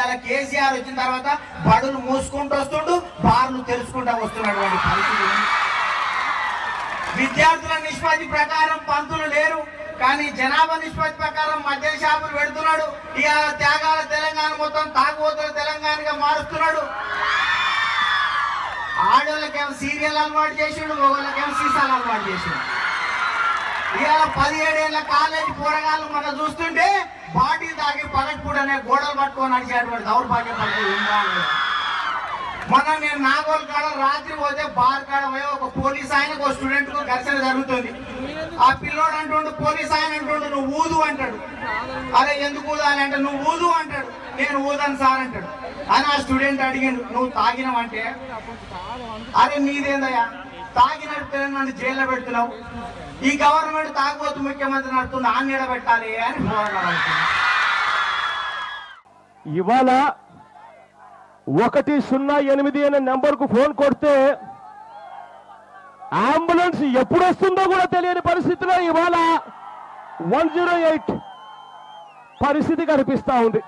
ఇవాళ కేసీఆర్ వచ్చిన తర్వాత బడులు మూసుకుంటూ వస్తుండు, బార్లు తెలుసుకుంటూ వస్తున్నటువంటి పరిస్థితి. విద్యార్థుల నిష్పత్తి ప్రకారం పంతులు లేరు, కానీ జనాభా నిష్పత్తి ప్రకారం మద్యం షాపులు పెడుతున్నాడు. ఇవాళ త్యాగాల తెలంగాణ మొత్తం తాగుబోతుల తెలంగాణగా మారుస్తున్నాడు. ఆడోళ్ళకేమో సీరియల్ అలవాటు చేసిండు, మగోళ్ళకేమో సీసాలు అలవాటు చేసిండు. ఇవాళ 17 ఏళ్ల కాలేజీ పోరగాళ్ళు మనం చూస్తుంటే బాటిల్ తాగి పగటిపూటనే గోడలు పట్టుకొని నడిచేటువంటి దౌర్భాగ్య పరిస్థితి ఉందా? మొన్న నేను నాగోల్ కాడ రాత్రి పోతే బార్ కాడ పోయి ఒక పోలీస్ ఆయనకు ఒక స్టూడెంట్ కు ఘర్షణ జరుగుతుంది. ఆ పిల్లోడు అంటుండు, పోలీస్ ఆయన అంటుండు నువ్వు ఊదు అంటాడు. అరే ఎందుకు ఊదాలి అంటే నువ్వు ఊదు అంటాడు. నేను ఊదని సార్ అంటాడు. అని ఆ స్టూడెంట్ అడిగిండు, నువ్వు తాగినవంటే అరే నీదేందయ్యా, తాగినట్టు నన్ను జైల్లో పెడుతున్నావు, ఈ గవర్నమెంట్ తాగబోతు ముఖ్యమంత్రి నడుతుంది, ఆ నీడ పెట్టాలి అని పోరాడాలి. ఇవాళ 108 అనే నెంబర్కు ఫోన్ కొడితే అంబులెన్స్ ఎప్పుడు వస్తుందో కూడా తెలియని పరిస్థితిలో ఇవాళ 108 పరిస్థితి కనిపిస్తా ఉంది.